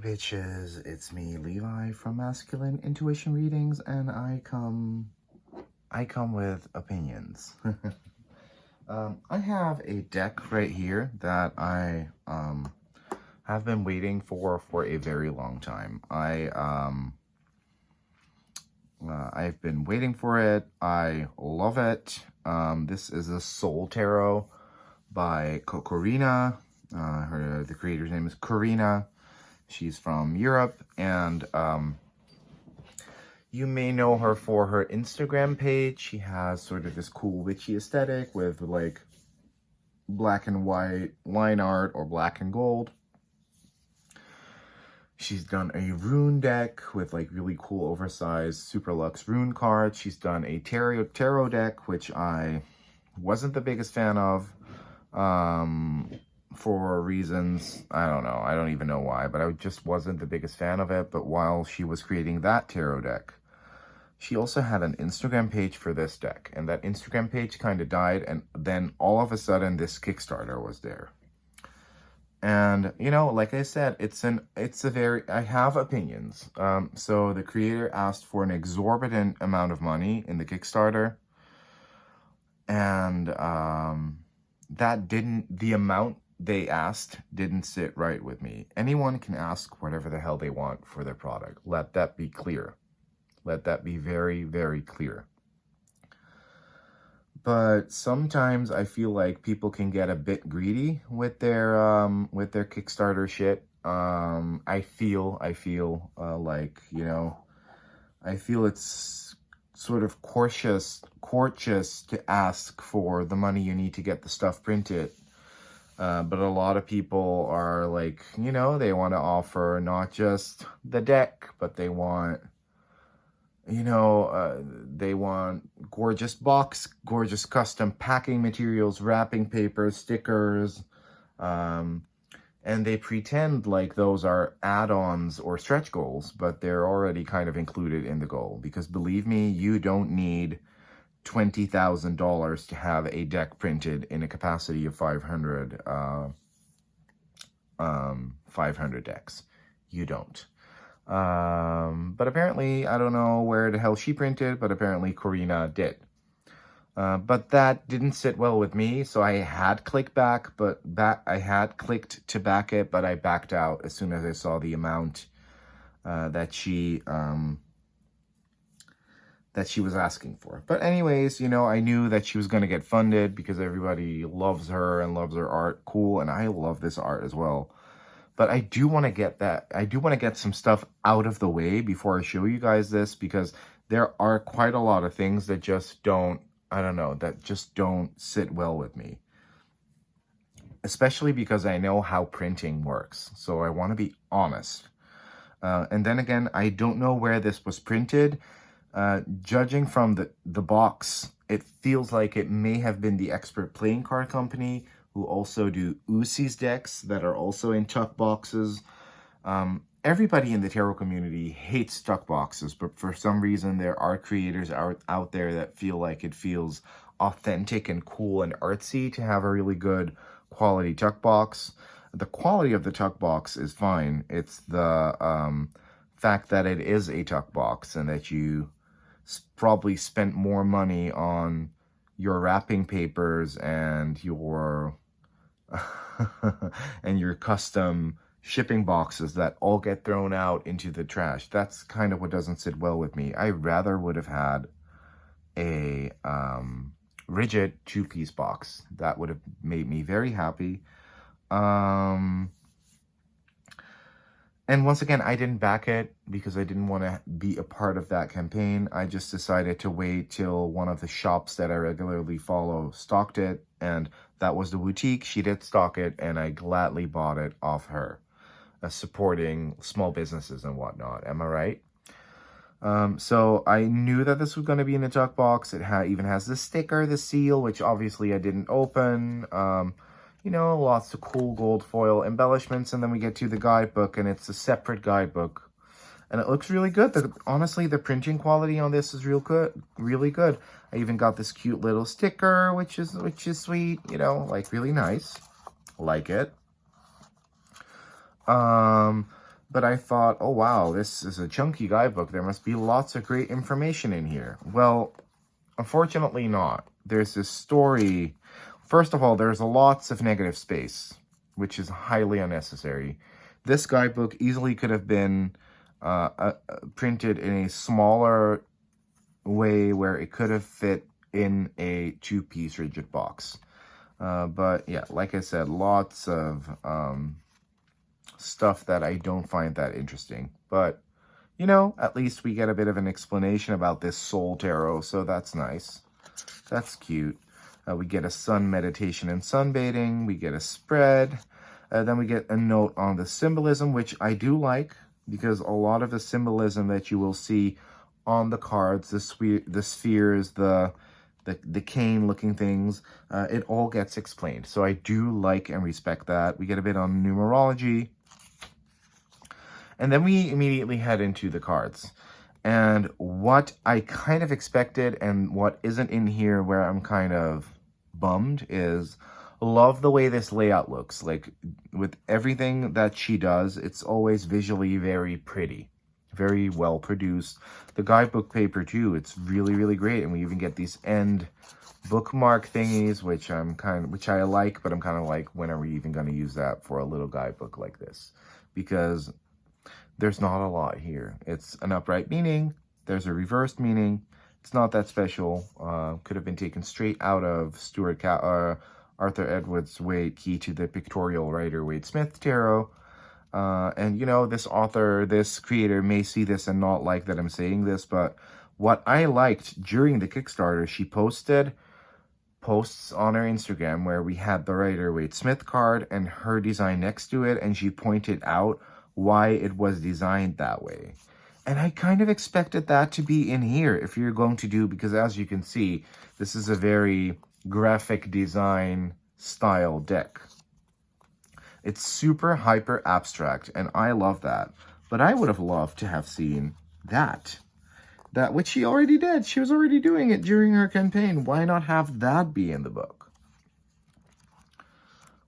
bitches, it's me, Levi from Masculine Intuition Readings, and I come with opinions. I have a deck right here that I have been waiting for a very long time. I've been waiting for it. I love it. This is a Soul Tarot by Corina. The creator's name is Corina. She's from Europe, and you may know her for her Instagram page. She has sort of this cool witchy aesthetic with like black and white line art or black and gold. She's done a rune deck with like really cool oversized super luxe rune cards. She's done a tarot deck, which I wasn't the biggest fan of. For reasons, I don't know. I don't even know why, but I just wasn't the biggest fan of it. But while she was creating that tarot deck, she also had an Instagram page for this deck. And that Instagram page kind of died. And then all of a sudden, this Kickstarter was there. And, you know, like I said, I have opinions. So the creator asked for an exorbitant amount of money in the Kickstarter. And the amount they asked didn't sit right with me. Anyone can ask whatever the hell they want for their product. Let that be clear. Let that be very, very clear. But sometimes I feel like people can get a bit greedy with their Kickstarter shit. I feel like, you know, I feel it's sort of courteous to ask for the money you need to get the stuff printed. But a lot of people are like, you know, they want to offer not just the deck, but they want, you know, they want gorgeous custom packing materials, wrapping paper, stickers, and they pretend like those are add-ons or stretch goals, but they're already kind of included in the goal. Because believe me, you don't need $20,000 to have a deck printed in a capacity of 500 decks. You don't. But apparently, I don't know where the hell she printed, but apparently Corina did. But that didn't sit well with me, so I had clicked I had clicked to back it, but I backed out as soon as I saw the amount that she was asking for. But anyways, you know, I knew that she was going to get funded because everybody loves her and loves her art. Cool. And I love this art as well. But I do want to get some stuff out of the way before I show you guys this, because there are quite a lot of things that just don't, I don't know, that just don't sit well with me. Especially because I know how printing works. So I want to be honest. And then again, I don't know where this was printed. Judging from the box, it feels like it may have been the Expert Playing Card Company, who also do Usi's decks that are also in tuck boxes. Everybody in the tarot community hates tuck boxes, but for some reason there are creators out there that feel like it feels authentic and cool and artsy to have a really good quality tuck box. The quality of the tuck box is fine. It's the fact that it is a tuck box and that you probably spent more money on your wrapping papers and your and your custom shipping boxes that all get thrown out into the trash. That's kind of what doesn't sit well with me. I rather would have had a rigid two-piece box. That would have made me very happy. And once again, I didn't back it because I didn't want to be a part of that campaign. I just decided to wait till one of the shops that I regularly follow stocked it. And that was the boutique. She did stock it, and I gladly bought it off her, supporting small businesses and whatnot. Am I right? So I knew that this was going to be in a tuck box. It even has the sticker, the seal, which obviously I didn't open. You know, lots of cool gold foil embellishments, and then we get to the guidebook, and it's a separate guidebook, and it looks really good. Honestly, the printing quality on this is really good. I even got this cute little sticker, which is sweet, you know, like really nice. Like it. But I thought, oh wow, this is a chunky guidebook. There must be lots of great information in here. Well, unfortunately not. There's this story. First of all, there's lots of negative space, which is highly unnecessary. This guidebook easily could have been printed in a smaller way where it could have fit in a 2-piece rigid box. But yeah, like I said, lots of stuff that I don't find that interesting. But, you know, at least we get a bit of an explanation about this soul tarot, so that's nice. That's cute. We get a sun meditation and sunbathing. We get a spread. Then we get a note on the symbolism, which I do like, because a lot of the symbolism that you will see on the cards, the spheres, the cane-looking things, it all gets explained. So I do like and respect that. We get a bit on numerology. And then we immediately head into the cards. And what I kind of expected and what isn't in here where I'm kind of bummed is, love the way this layout looks. Like, with everything that she does, it's always visually very pretty. Very well produced. The guidebook paper too, it's really, really great. And we even get these end bookmark thingies, which I like, but I'm kind of like, when are we even going to use that for a little guidebook like this? Because there's not a lot here. It's an upright meaning. There's a reversed meaning. It's not that special. Could have been taken straight out of Arthur Edwards' Wade, Key to the Pictorial Writer Wade Smith Tarot. And, you know, this author, this creator may see this and not like that I'm saying this, but what I liked during the Kickstarter, she posted posts on her Instagram where we had the Writer Wade Smith card and her design next to it, and she pointed out why it was designed that way. And I kind of expected that to be in here if you're going to do, because as you can see, this is a very graphic design style deck. It's super hyper abstract, and I love that. But I would have loved to have seen that. That, which she already did. She was already doing it during her campaign. Why not have that be in the book?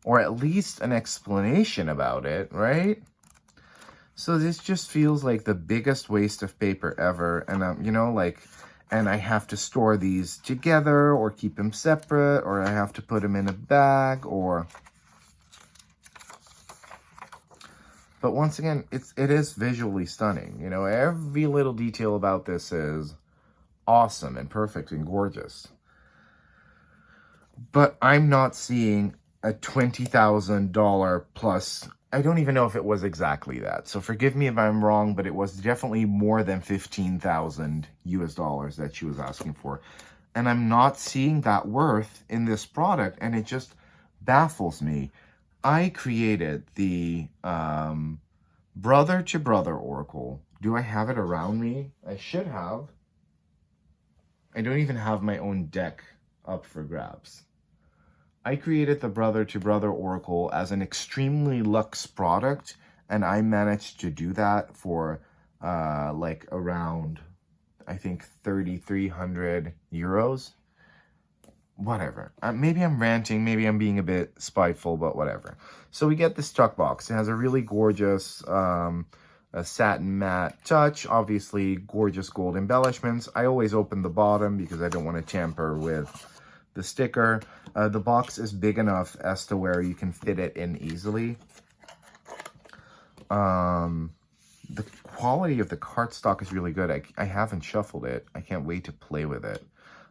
Or at least an explanation about it, right? So this just feels like the biggest waste of paper ever. And, you know, like, and I have to store these together or keep them separate, or I have to put them in a bag, or... But once again, it is visually stunning. You know, every little detail about this is awesome and perfect and gorgeous. But I'm not seeing a $20,000 plus. I don't even know if it was exactly that. So forgive me if I'm wrong, but it was definitely more than 15,000 US dollars that she was asking for. And I'm not seeing that worth in this product, and it just baffles me. I created the Brother to Brother Oracle. Do I have it around me? I should have. I don't even have my own deck up for grabs. I created the Brother to Brother Oracle as an extremely luxe product, and I managed to do that for like around, I think, 3,300 euros. Whatever. Maybe I'm ranting, maybe I'm being a bit spiteful, but whatever. So we get this tuck box. It has a really gorgeous satin matte touch, obviously gorgeous gold embellishments. I always open the bottom because I don't want to tamper with the sticker. The box is big enough as to where you can fit it in easily. The quality of the cardstock is really good. I haven't shuffled it. I can't wait to play with it.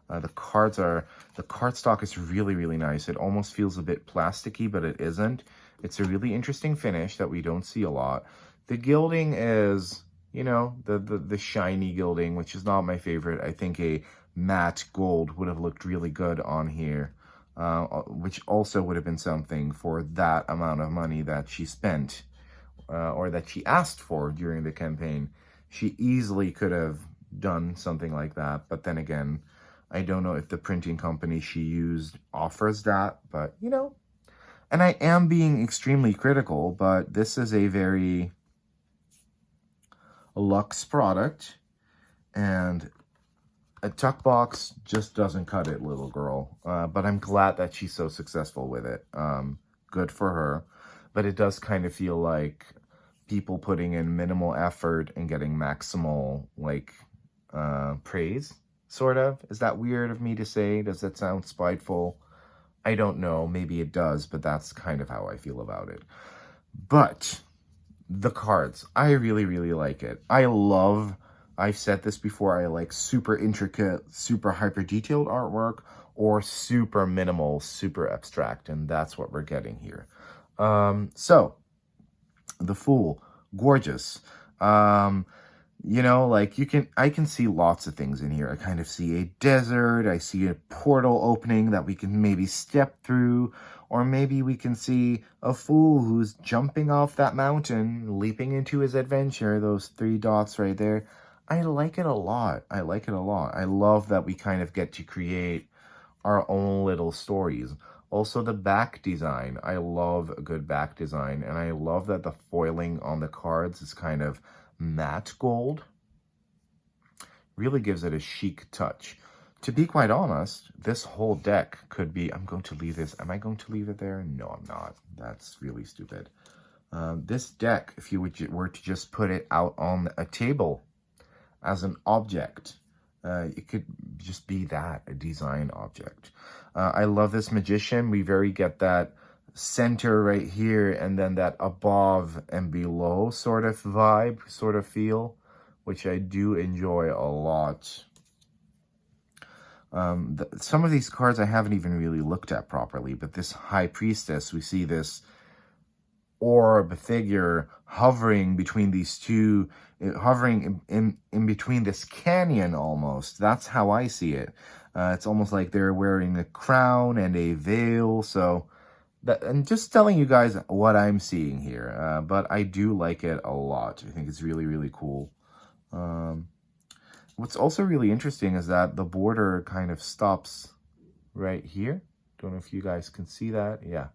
The cardstock is really, really nice. It almost feels a bit plasticky, but it isn't. It's a really interesting finish that we don't see a lot. The gilding is, you know, the shiny gilding, which is not my favorite. I think a matte gold would have looked really good on here, which also would have been something for that amount of money that she spent, or that she asked for during the campaign. She easily could have done something like that, but then again, I don't know if the printing company she used offers that, but, you know. And I am being extremely critical, but this is a very luxe product, and a tuck box just doesn't cut it, little girl. But I'm glad that she's so successful with it. Good for her. But it does kind of feel like people putting in minimal effort and getting maximal, like, praise, sort of. Is that weird of me to say? Does that sound spiteful? I don't know. Maybe it does, but that's kind of how I feel about it. But the cards, I really, really like it. I've said this before, I like super intricate, super hyper detailed artwork or super minimal, super abstract, and that's what we're getting here. So, the Fool, gorgeous. You know, like I can see lots of things in here. I kind of see a desert. I see a portal opening that we can maybe step through. Or maybe we can see a fool who's jumping off that mountain, leaping into his adventure. Those 3 dots right there. I like it a lot. I like it a lot. I love that we kind of get to create our own little stories. Also, the back design. I love a good back design. And I love that the foiling on the cards is kind of matte gold. Really gives it a chic touch. To be quite honest, this whole deck could be... I'm going to leave this. Am I going to leave it there? No, I'm not. That's really stupid. This deck, if you were to just put it out on a table as an object, it could just be that, a design object. I love this Magician. We very get that center right here and then that above and below sort of vibe, sort of feel, which I do enjoy a lot. Some of these cards I haven't even really looked at properly, but this High Priestess, we see this orb figure hovering between these two, hovering in between this canyon almost. That's how I see it. It's almost like they're wearing a crown and a veil, so... I'm just telling you guys what I'm seeing here, but I do like it a lot. I think it's really, really cool. What's also really interesting is that the border kind of stops right here. Don't know if you guys can see that. Yeah.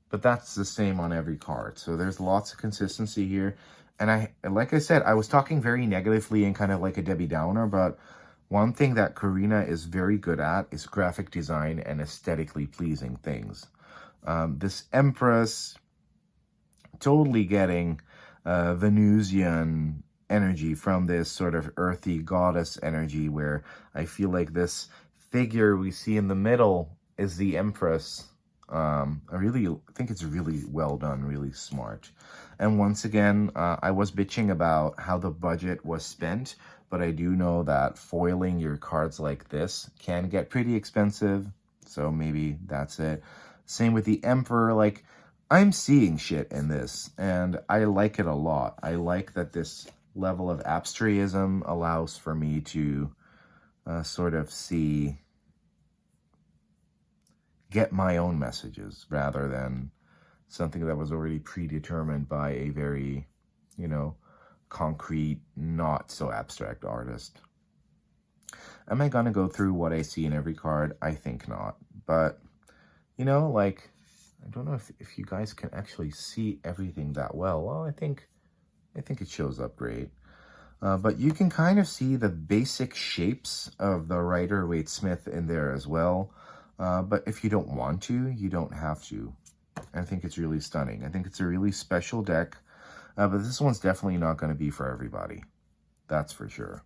But that's the same on every card. So there's lots of consistency here. And like I said, I was talking very negatively and kind of like a Debbie Downer, but one thing that Karina is very good at is graphic design and aesthetically pleasing things. This Empress, totally getting Venusian energy from this sort of earthy goddess energy, where I feel like this figure we see in the middle is the Empress. I really think it's really well done, really smart. And once again, I was bitching about how the budget was spent, but I do know that foiling your cards like this can get pretty expensive, so maybe that's it. Same with the Emperor. Like, I'm seeing shit in this, and I like it a lot. I like that this level of abstractism allows for me to sort of get my own messages, rather than something that was already predetermined by a very, you know, concrete, not so abstract artist. Am I going to go through what I see in every card? I think not. But... you know, like, I don't know if you guys can actually see everything that well. Well, I think it shows up great. But you can kind of see the basic shapes of the Rider-Waite-Smith in there as well. But if you don't want to, you don't have to. I think it's really stunning. I think it's a really special deck. But this one's definitely not going to be for everybody. That's for sure.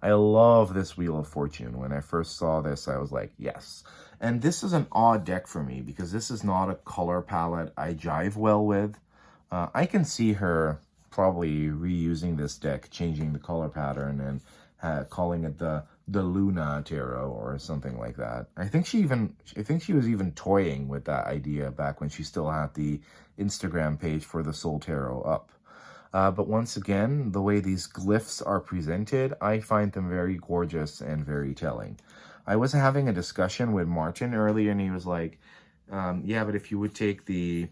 I love this Wheel of Fortune. When I first saw this, I was like, yes. And this is an odd deck for me, because this is not a color palette I jive well with. I can see her probably reusing this deck, changing the color pattern, and calling it the Luna Tarot or something like that. I think she was even toying with that idea back when she still had the Instagram page for the Soul Tarot up. But once again, the way these glyphs are presented, I find them very gorgeous and very telling. I was having a discussion with Martin earlier, and he was like, yeah, but if you would take the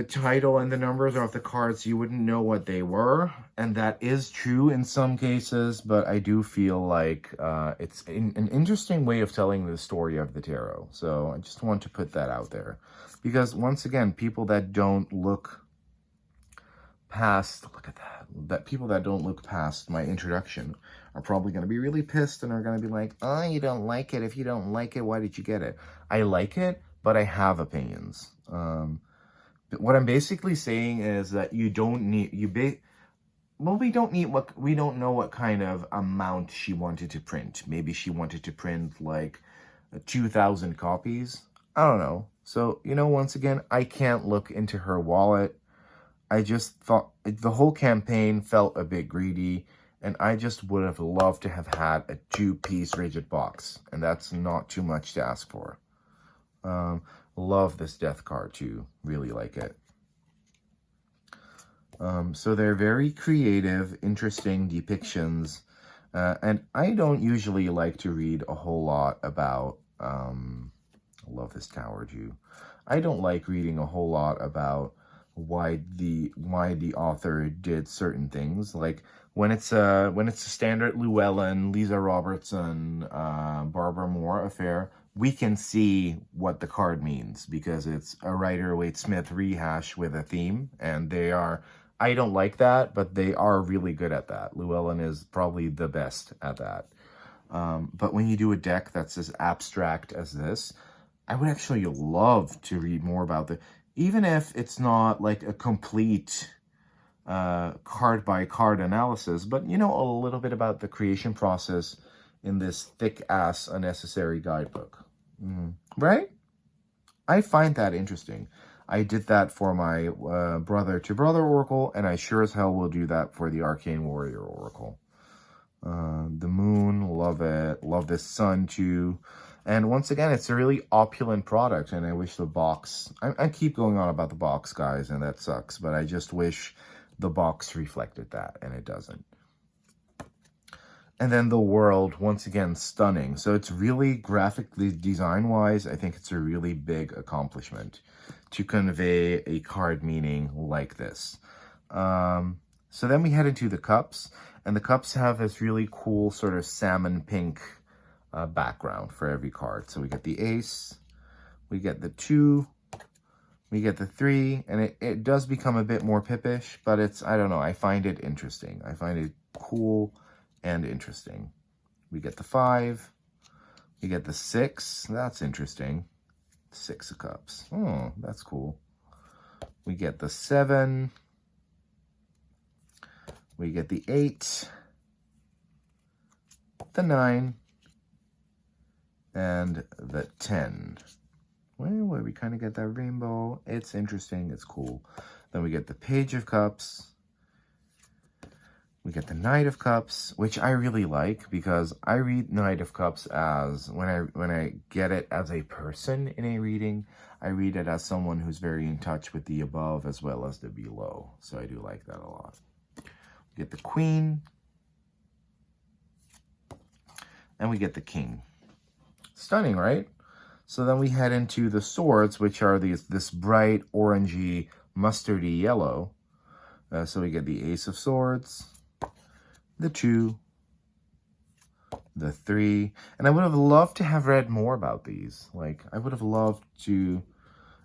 title and the numbers off the cards, you wouldn't know what they were. And that is true in some cases, but I do feel like it's an interesting way of telling the story of the tarot. So I just want to put that out there. Because once again, people that don't look past, people that don't look past my introduction are probably going to be really pissed and are going to be like, oh, you don't like it. If you don't like it, why did you get it? I like it, but I have opinions. what I'm basically saying is that you don't need, well, we don't know what kind of amount she wanted to print. Maybe she wanted to print like 2,000 copies. I don't know. So, once again, I can't look into her wallet. I just thought the whole campaign felt a bit greedy, and I just would have loved to have had a 2-piece rigid box, and that's not too much to ask for. Love this death card too. Really like it. So they're very creative, interesting depictions. And I don't usually like to read a whole lot about, I love this tower too. I don't like reading a whole lot about why the author did certain things. Like when it's a standard Llewellyn, Lisa Robertson, Barbara Moore affair, we can see what the card means because it's a Rider-Waite-Smith rehash with a theme, and they are, I don't like that, but they are really good at that. Llewellyn is probably the best at that. But when you do a deck that's as abstract as this, I would actually love to read more about even if it's not like a complete card-by-card analysis, but, a little bit about the creation process in this thick-ass unnecessary guidebook. Right? I find that interesting. I did that for my brother-to-brother oracle, and I sure as hell will do that for the Arcane Warrior oracle. The moon, love it. Love this sun too. And once again, it's a really opulent product, and I wish the box... I keep going on about the box, guys, and that sucks, but I just wish the box reflected that, and it doesn't. And then the world, once again, stunning. So it's really graphically, design-wise, I think it's a really big accomplishment to convey a card meaning like this. So then we head into the cups, and the cups have this really cool sort of salmon pink background for every card. So we get the ace, we get the 2, we get the 3, and it does become a bit more pippish, but it's, I don't know, I find it interesting. I find it cool and interesting. We get the 5, we get the 6, that's interesting. 6 of cups, oh, that's cool. We get the 7, we get the 8, the 9, and the 10. Well, we kind of get that rainbow. It's interesting, it's cool. Then we get the Page of Cups. We get the Knight of Cups, which I really like because I read Knight of Cups as, when I get it as a person in a reading, I read it as someone who's very in touch with the above as well as the below. So I do like that a lot. We get the Queen. And we get the King. Stunning, right? So then we head into the swords, which are this bright orangey, mustardy yellow. So we get the Ace of Swords, the 2, the 3. And I would have loved to have read more about these. Like, I would have loved to...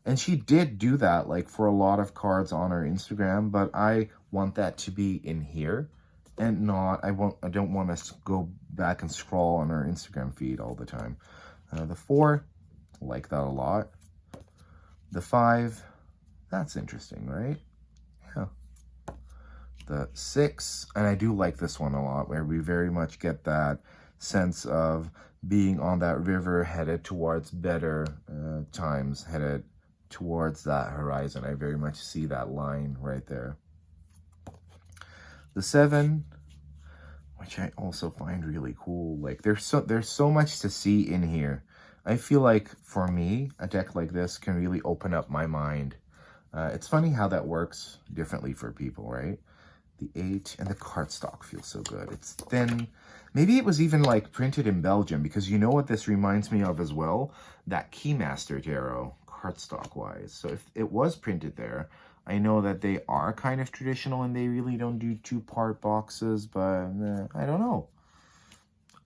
And she did do that, like, for a lot of cards on her Instagram, but I want that to be in here. And not, I don't want to go back and scroll on her Instagram feed all the time. The 4, like that a lot. The 5, that's interesting, right? Yeah. The 6, and I do like this one a lot, where we very much get that sense of being on that river headed towards better times, headed towards that horizon. I very much see that line right there. The 7, which I also find really cool. Like, there's so much to see in here. I feel like, for me, a deck like this can really open up my mind. It's funny how that works differently for people, right? The 8 and the cardstock feels so good. It's thin. Maybe it was even, like, printed in Belgium, because you know what this reminds me of as well? That Keymaster Tarot, cardstock-wise. So if it was printed there, I know that they are kind of traditional and they really don't do 2-part boxes, but I don't know.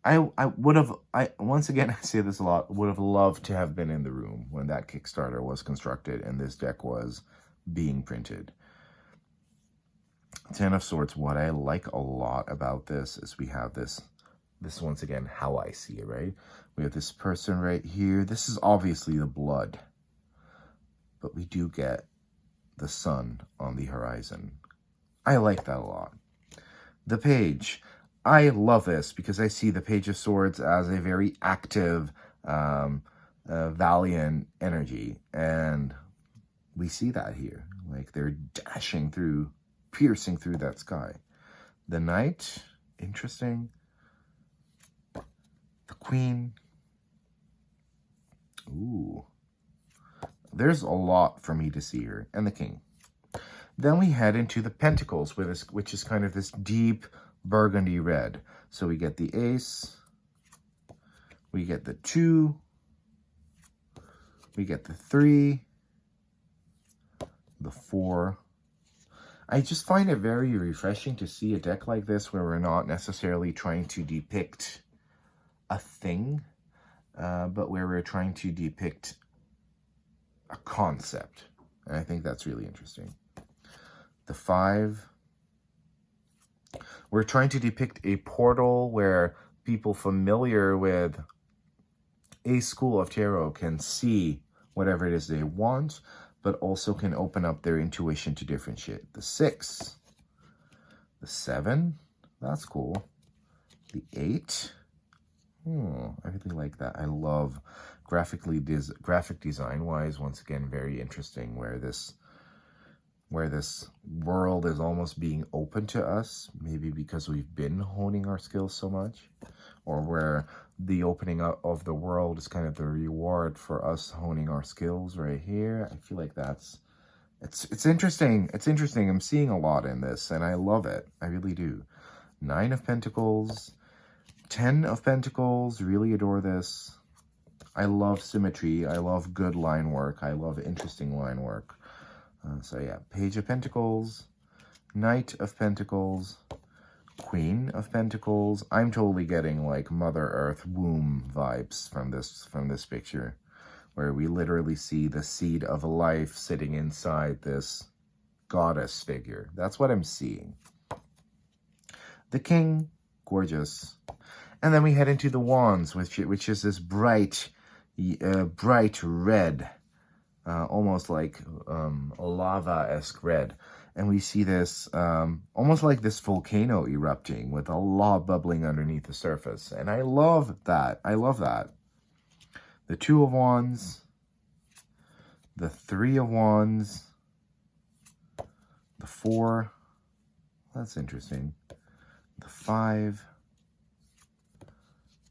I would have, once again, I say this a lot, would have loved to have been in the room when that Kickstarter was constructed and this deck was being printed. 10 of Swords, what I like a lot about this is we have this once again, how I see it, right? We have this person right here. This is obviously the blood, but we do get the sun on the horizon. I like that a lot. The page. I love this because I see the Page of Swords as a very active, valiant energy. And we see that here. Like they're dashing through, piercing through that sky. The Knight, interesting. The Queen. Ooh. There's a lot for me to see here. And the King. Then we head into the Pentacles, which is kind of this deep burgundy red. So we get the Ace. We get the 2. We get the 3. The 4. I just find it very refreshing to see a deck like this where we're not necessarily trying to depict a thing, but where we're trying to depict a concept. And I think that's really interesting. The 5. We're trying to depict a portal where people familiar with a school of tarot can see whatever it is they want, but also can open up their intuition to different shit. The 6. The 7. That's cool. The 8. I really like that. I love graphic design wise, once again, very interesting where this world is almost being open to us, maybe because we've been honing our skills so much, or where the opening up of the world is kind of the reward for us honing our skills right here. I feel like it's interesting. It's interesting. I'm seeing a lot in this, and I love it. I really do. 9 of Pentacles, 10 of Pentacles, really adore this. I love symmetry. I love good line work. I love interesting line work. So yeah, Page of Pentacles, Knight of Pentacles, Queen of Pentacles. I'm totally getting like Mother Earth womb vibes from this picture, where we literally see the seed of life sitting inside this goddess figure. That's what I'm seeing. The King, gorgeous. And then we head into the Wands, which is this bright red. Almost like a lava-esque red. And we see this almost like this volcano erupting with a lot bubbling underneath the surface. And I love that. I love that. The 2 of Wands. The 3 of Wands. The 4. That's interesting. The 5.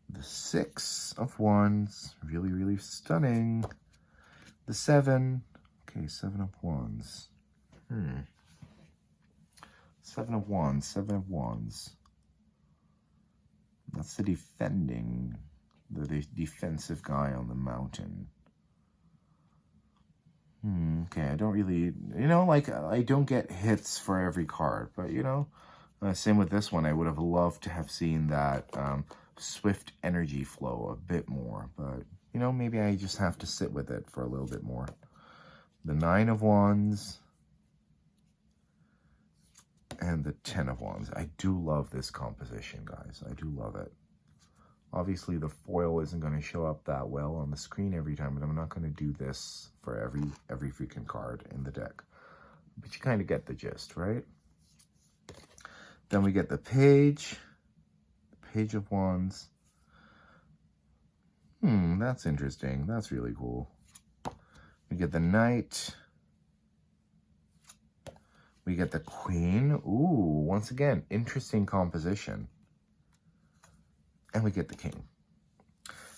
The 6 of Wands. Really, really stunning. The 7, okay, 7 of Wands. 7 of Wands, 7 of Wands. That's the defensive guy on the mountain. Okay, I don't really, like, I don't get hits for every card, but, same with this one. I would have loved to have seen that swift energy flow a bit more, but maybe I just have to sit with it for a little bit more. The 9 of Wands and the 10 of Wands. I do love this composition, guys. I do love it. Obviously, the foil isn't going to show up that well on the screen every time, but I'm not going to do this for every freaking card in the deck. But you kind of get the gist, right? Then we get the Page of Wands. That's interesting. That's really cool. We get the Knight. We get the Queen. Ooh, once again, interesting composition. And we get the King.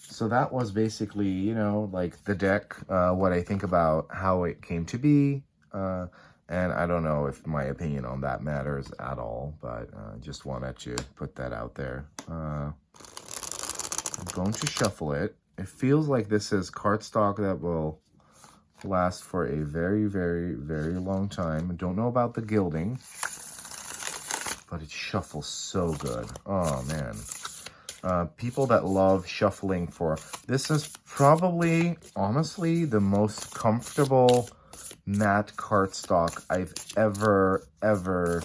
So that was basically, like the deck, what I think about how it came to be. And I don't know if my opinion on that matters at all, but just wanted to put that out there. I'm going to shuffle it. It feels like this is cardstock that will last for a very, very, very long time. I don't know about the gilding, but it shuffles so good. Oh, man. People that love shuffling this is probably, honestly, the most comfortable matte cardstock I've ever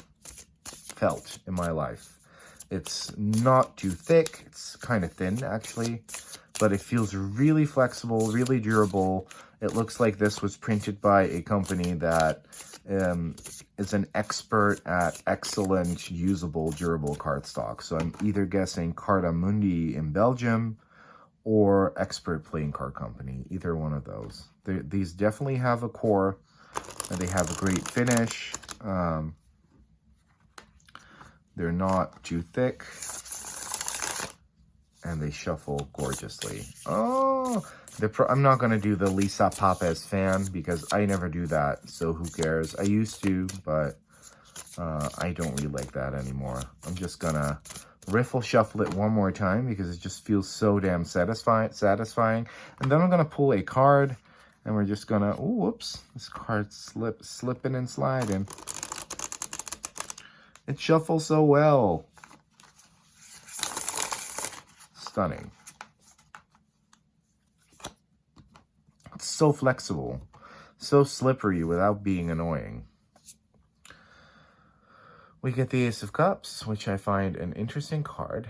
felt in my life. It's not too thick. It's kind of thin, actually, but it feels really flexible, really durable. It looks like this was printed by a company that is an expert at excellent, usable, durable cardstock. So I'm either guessing Carta Mundi in Belgium or Expert Playing Card Company. Either one of those. These definitely have a core, and they have a great finish. They're not too thick, and they shuffle gorgeously. Oh, I'm not going to do the Lisa Papez fan because I never do that, so who cares? I used to, but I don't really like that anymore. I'm just going to riffle shuffle it one more time because it just feels so damn satisfying. And then I'm going to pull a card, and we're just going to... Oh, whoops. This card slipping and sliding. It shuffles so well. Stunning. It's so flexible, so slippery without being annoying. We get the Ace of Cups, which I find an interesting card.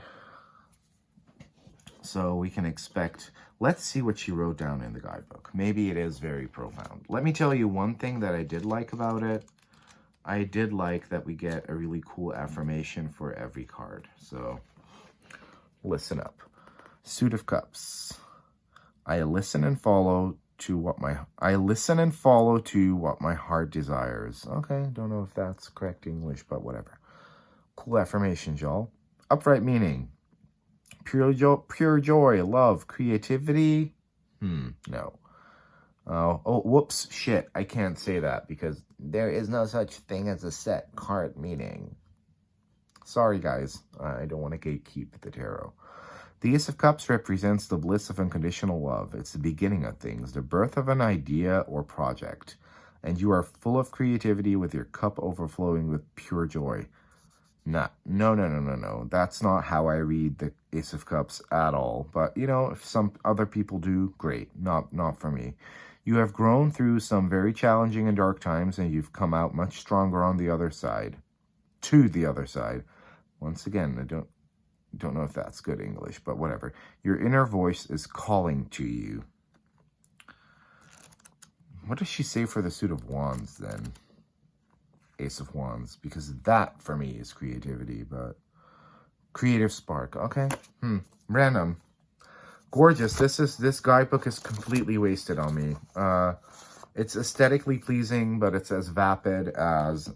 So we can expect, let's see what she wrote down in the guidebook. Maybe it is very profound. Let me tell you one thing that I did like about it. I did like that we get a really cool affirmation for every card. So listen up. Suit of Cups. I listen and follow to what my heart desires. Okay, don't know if that's correct English, but whatever. Cool affirmations, y'all. Upright meaning. Pure joy, love, creativity. No. Oh, whoops, shit. I can't say that because there is no such thing as a set card meaning. Sorry, guys. I don't want to gatekeep the tarot. The Ace of Cups represents the bliss of unconditional love. It's the beginning of things, the birth of an idea or project. And you are full of creativity with your cup overflowing with pure joy. No. That's not how I read the Ace of Cups at all. But, you know, if some other people do, great. Not for me. You have grown through some very challenging and dark times, and you've come out much stronger on the other side. To the other side. Once again, I don't know if that's good English, but whatever. Your inner voice is calling to you. What does she say for the Suit of Wands, then? Ace of Wands, because that, for me, is creativity, but... Creative spark, okay. Random. Gorgeous. This guidebook is completely wasted on me. It's aesthetically pleasing, but it's as vapid as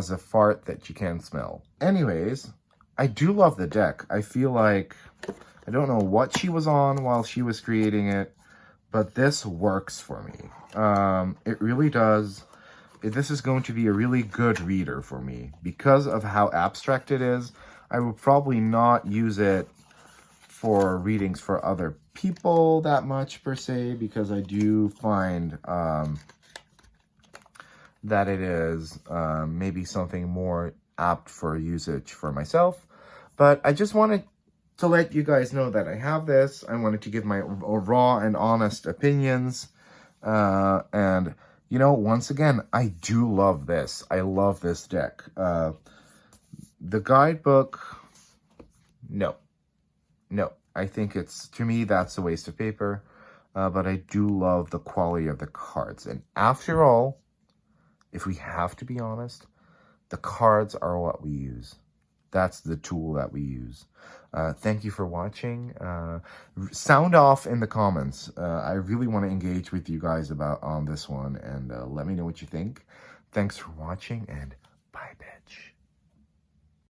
a fart that you can't smell. Anyways, I do love the deck. I feel like, I don't know what she was on while she was creating it, but this works for me. It really does. This is going to be a really good reader for me. Because of how abstract it is, I will probably not use it for readings for other people that much, per se, because I do find that it is maybe something more apt for usage for myself. But I just wanted to let you guys know that I have this. I wanted to give my raw and honest opinions. And, you know, once again, I do love this. I love this deck. The guidebook, no. I think it's, to me, that's a waste of paper. But I do love the quality of the cards. And after all, if we have to be honest, the cards are what we use. That's the tool that we use. Thank you for watching. Sound off in the comments. I really want to engage with you guys on this one, and let me know what you think. Thanks for watching, and